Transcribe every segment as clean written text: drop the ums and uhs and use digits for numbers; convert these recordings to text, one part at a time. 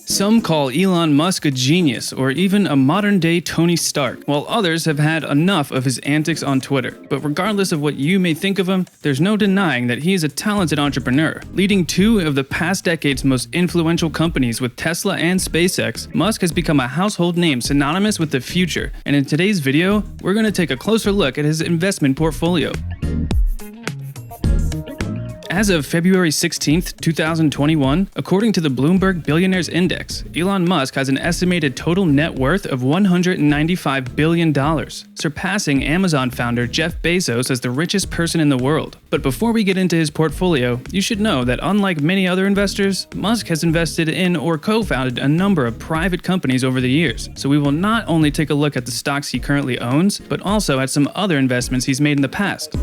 Some call Elon Musk a genius or even a modern-day Tony Stark, while others have had enough of his antics on Twitter. But regardless of what you may think of him, there's no denying that he is a talented entrepreneur. Leading two of the past decade's most influential companies with Tesla and SpaceX, Musk has become a household name synonymous with the future. And in today's video, we're going to take a closer look at his investment portfolio. As of February 16, 2021, according to the Bloomberg Billionaires Index, Elon Musk has an estimated total net worth of $195 billion, surpassing Amazon founder Jeff Bezos as the richest person in the world. But before we get into his portfolio, you should know that unlike many other investors, Musk has invested in or co-founded a number of private companies over the years. So we will not only take a look at the stocks he currently owns, but also at some other investments he's made in the past.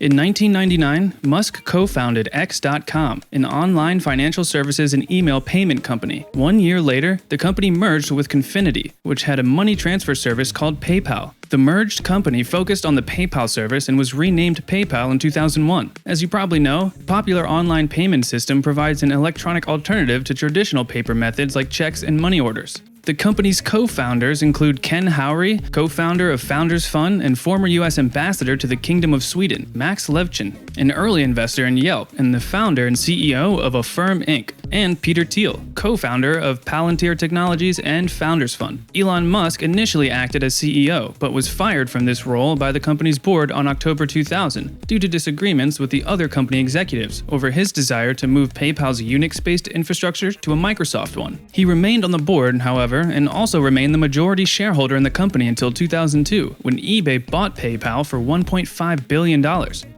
In 1999, Musk co-founded X.com, an online financial services and email payment company. 1 year later, the company merged with Confinity, which had a money transfer service called PayPal. The merged company focused on the PayPal service and was renamed PayPal in 2001. As you probably know, the popular online payment system provides an electronic alternative to traditional paper methods like checks and money orders. The company's co-founders include Ken Howry, co-founder of Founders Fund and former U.S. ambassador to the Kingdom of Sweden, Max Levchin, an early investor in Yelp and the founder and CEO of Affirm Inc., and Peter Thiel, co-founder of Palantir Technologies and Founders Fund. Elon Musk initially acted as CEO, but was fired from this role by the company's board on October 2000 due to disagreements with the other company executives over his desire to move PayPal's Unix-based infrastructure to a Microsoft one. He remained on the board, however, and also remained the majority shareholder in the company until 2002, when eBay bought PayPal for $1.5 billion.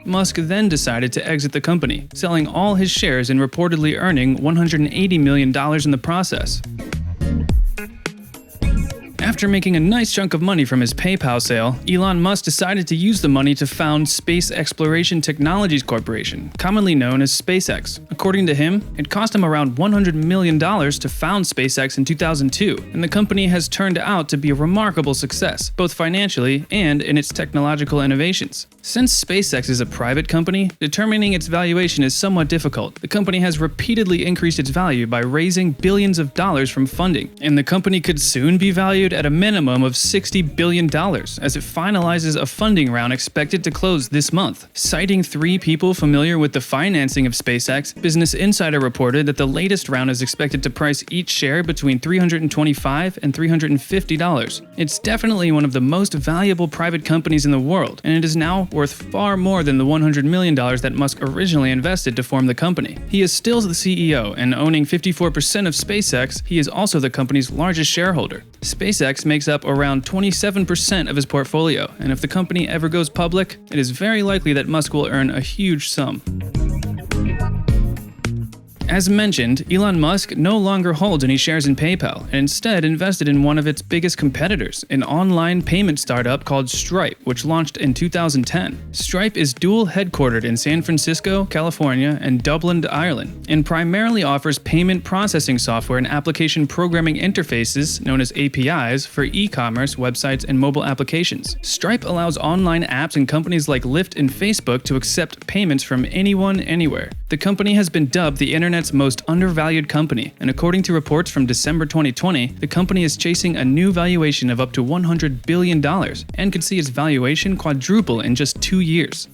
Musk then decided to exit the company, selling all his shares and reportedly earning $180 million in the process. After making a nice chunk of money from his PayPal sale, Elon Musk decided to use the money to found Space Exploration Technologies Corporation, commonly known as SpaceX. According to him, it cost him around $100 million to found SpaceX in 2002, and the company has turned out to be a remarkable success, both financially and in its technological innovations. Since SpaceX is a private company, determining its valuation is somewhat difficult. The company has repeatedly increased its value by raising billions of dollars from funding, and the company could soon be valued at a minimum of $60 billion as it finalizes a funding round expected to close this month. Citing three people familiar with the financing of SpaceX, Business Insider reported that the latest round is expected to price each share between $325 and $350. It's definitely one of the most valuable private companies in the world, and it is now worth far more than the $100 million that Musk originally invested to form the company. He is still the CEO, and owning 54% of SpaceX, he is also the company's largest shareholder. SpaceX makes up around 27% of his portfolio, and if the company ever goes public, it is very likely that Musk will earn a huge sum. As mentioned, Elon Musk no longer holds any shares in PayPal and instead invested in one of its biggest competitors, an online payment startup called Stripe, which launched in 2010. Stripe is dual headquartered in San Francisco, California, and Dublin, Ireland, and primarily offers payment processing software and application programming interfaces, known as APIs, for e-commerce, websites, and mobile applications. Stripe allows online apps and companies like Lyft and Facebook to accept payments from anyone, anywhere. The company has been dubbed the internet's most undervalued company, and according to reports from December 2020, the company is chasing a new valuation of up to $100 billion and could see its valuation quadruple in just 2 years.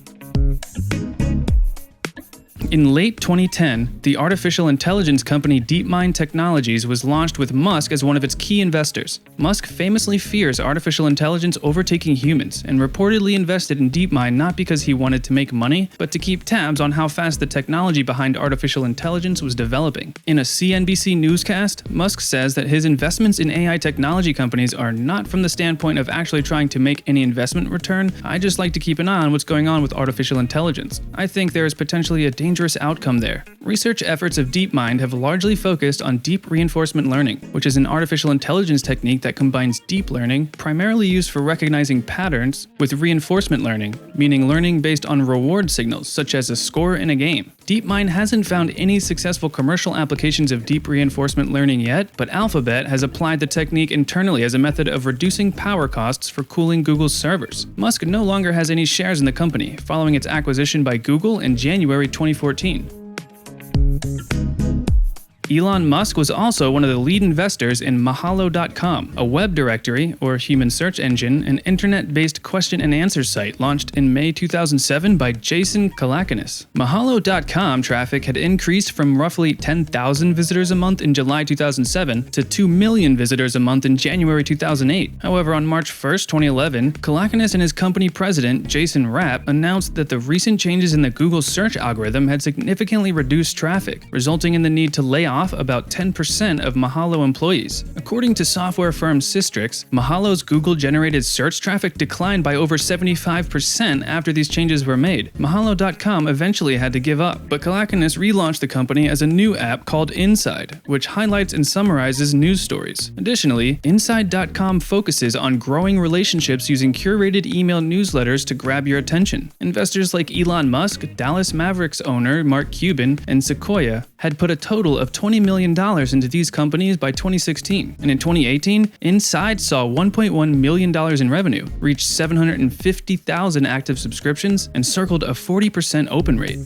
In late 2010, the artificial intelligence company DeepMind Technologies was launched with Musk as one of its key investors. Musk famously fears artificial intelligence overtaking humans and reportedly invested in DeepMind not because he wanted to make money, but to keep tabs on how fast the technology behind artificial intelligence was developing. In a CNBC newscast, Musk says that his investments in AI technology companies are not from the standpoint of actually trying to make any investment return. I just like to keep an eye on what's going on with artificial intelligence. I think there is potentially a dangerous outcome there. Research efforts of DeepMind have largely focused on deep reinforcement learning, which is an artificial intelligence technique that combines deep learning, primarily used for recognizing patterns, with reinforcement learning, meaning learning based on reward signals such as a score in a game. DeepMind hasn't found any successful commercial applications of deep reinforcement learning yet, but Alphabet has applied the technique internally as a method of reducing power costs for cooling Google's servers. Musk no longer has any shares in the company, following its acquisition by Google in January 2014. Elon Musk was also one of the lead investors in Mahalo.com, a web directory, or human search engine, an internet-based question and answer site launched in May 2007 by Jason Calacanis. Mahalo.com traffic had increased from roughly 10,000 visitors a month in July 2007 to 2 million visitors a month in January 2008. However, on March 1, 2011, Calacanis and his company president, Jason Rapp, announced that the recent changes in the Google search algorithm had significantly reduced traffic, resulting in the need to lay off about 10% of Mahalo employees. According to software firm Systrix, Mahalo's Google-generated search traffic declined by over 75% after these changes were made. Mahalo.com eventually had to give up, but Calacanis relaunched the company as a new app called Inside, which highlights and summarizes news stories. Additionally, Inside.com focuses on growing relationships using curated email newsletters to grab your attention. Investors like Elon Musk, Dallas Mavericks owner Mark Cuban, and Sequoia had put a total of $20 million into these companies by 2016. And in 2018, Inside saw $1.1 million in revenue, reached 750,000 active subscriptions, and circled a 40% open rate.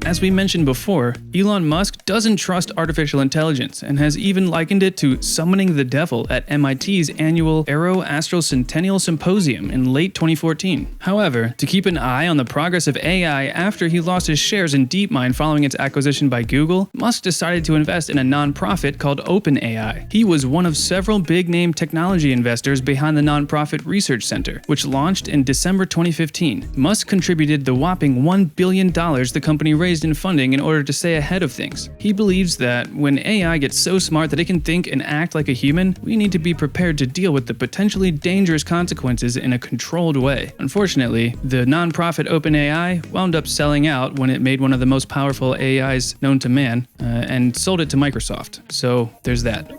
As we mentioned before, Elon Musk doesn't trust artificial intelligence and has even likened it to summoning the devil at MIT's annual Aero Astral Centennial Symposium in late 2014. However, to keep an eye on the progress of AI after he lost his shares in DeepMind following its acquisition by Google, Musk decided to invest in a nonprofit called OpenAI. He was one of several big-name technology investors behind the nonprofit Research Center, which launched in December 2015. Musk contributed the whopping $1 billion the company raised in funding in order to stay ahead of things. He believes that when AI gets so smart that it can think and act like a human, we need to be prepared to deal with the potentially dangerous consequences in a controlled way. Unfortunately, the nonprofit OpenAI wound up selling out when it made one of the most powerful AIs known to man and sold it to Microsoft. So there's that.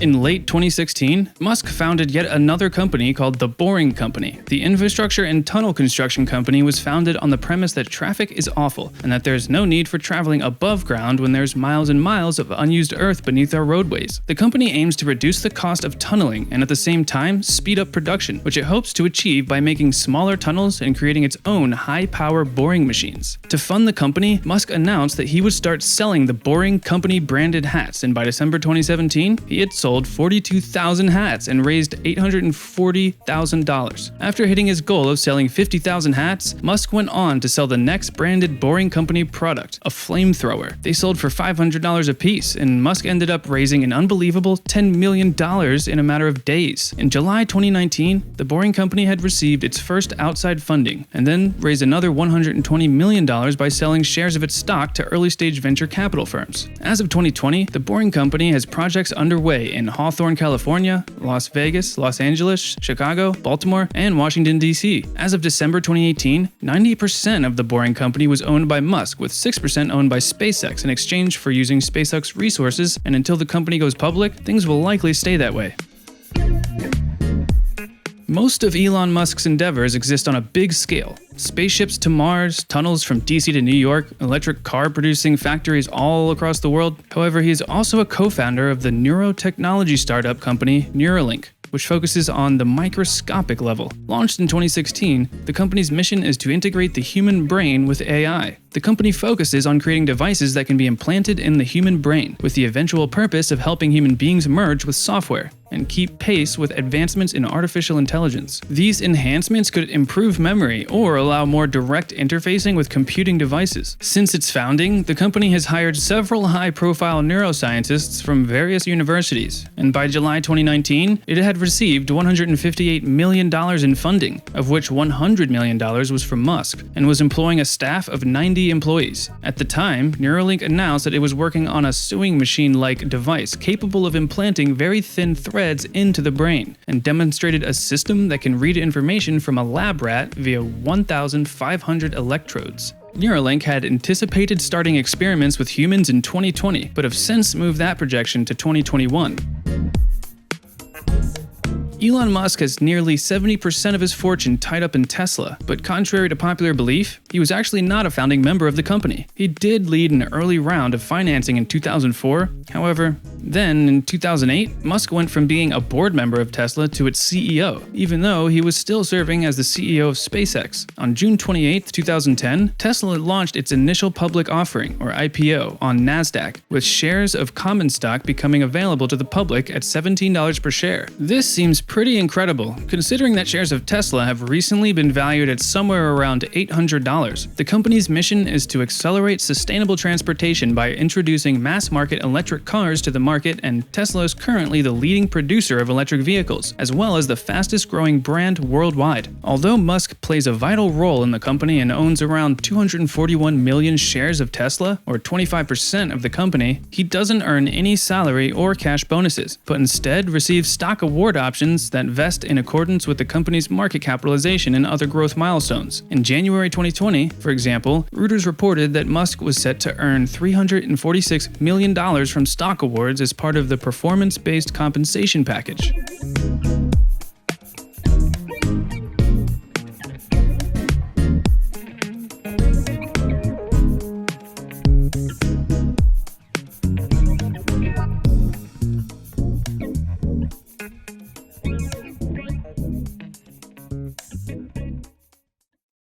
In late 2016, Musk founded yet another company called The Boring Company. The infrastructure and tunnel construction company was founded on the premise that traffic is awful and that there's no need for traveling above ground when there's miles and miles of unused earth beneath our roadways. The company aims to reduce the cost of tunneling and at the same time speed up production, which it hopes to achieve by making smaller tunnels and creating its own high-power boring machines. To fund the company, Musk announced that he would start selling the Boring Company branded hats, and by December 2017, he had sold 42,000 hats and raised $840,000. After hitting his goal of selling 50,000 hats, Musk went on to sell the next branded Boring Company product, a flamethrower. They sold for $500 a piece, and Musk ended up raising an unbelievable $10 million in a matter of days. In July 2019, the Boring Company had received its first outside funding, and then raised another $120 million by selling shares of its stock to early-stage venture capital firms. As of 2020, the Boring Company has projects underway in Hawthorne, California, Las Vegas, Los Angeles, Chicago, Baltimore, and Washington, D.C. As of December 2018, 90% of the Boring Company was owned by Musk, with 6% owned by SpaceX in exchange for using SpaceX resources, and until the company goes public, things will likely stay that way. Most of Elon Musk's endeavors exist on a big scale. Spaceships to Mars, tunnels from DC to New York, electric car producing factories all across the world. However, he is also a co-founder of the neurotechnology startup company Neuralink, which focuses on the microscopic level. Launched in 2016, the company's mission is to integrate the human brain with AI. The company focuses on creating devices that can be implanted in the human brain, with the eventual purpose of helping human beings merge with software and keep pace with advancements in artificial intelligence. These enhancements could improve memory or allow more direct interfacing with computing devices. Since its founding, the company has hired several high-profile neuroscientists from various universities, and by July 2019, it had received $158 million in funding, of which $100 million was from Musk, and was employing a staff of 90 employees. At the time, Neuralink announced that it was working on a sewing machine-like device capable of implanting very thin threads into the brain, and demonstrated a system that can read information from a lab rat via 1,500 electrodes. Neuralink had anticipated starting experiments with humans in 2020, but have since moved that projection to 2021. Elon Musk has nearly 70% of his fortune tied up in Tesla, but contrary to popular belief, he was actually not a founding member of the company. He did lead an early round of financing in 2004, however, then in 2008, Musk went from being a board member of Tesla to its CEO, even though he was still serving as the CEO of SpaceX. On June 28, 2010, Tesla launched its initial public offering, or IPO, on NASDAQ, with shares of common stock becoming available to the public at $17 per share. This seems pretty incredible, considering that shares of Tesla have recently been valued at somewhere around $800. The company's mission is to accelerate sustainable transportation by introducing mass-market electric cars to the market, and Tesla is currently the leading producer of electric vehicles, as well as the fastest-growing brand worldwide. Although Musk plays a vital role in the company and owns around 241 million shares of Tesla, or 25% of the company, he doesn't earn any salary or cash bonuses, but instead receives stock award options that vest in accordance with the company's market capitalization and other growth milestones. In January 2020, for example, Reuters reported that Musk was set to earn $346 million from stock awards as part of the performance-based compensation package.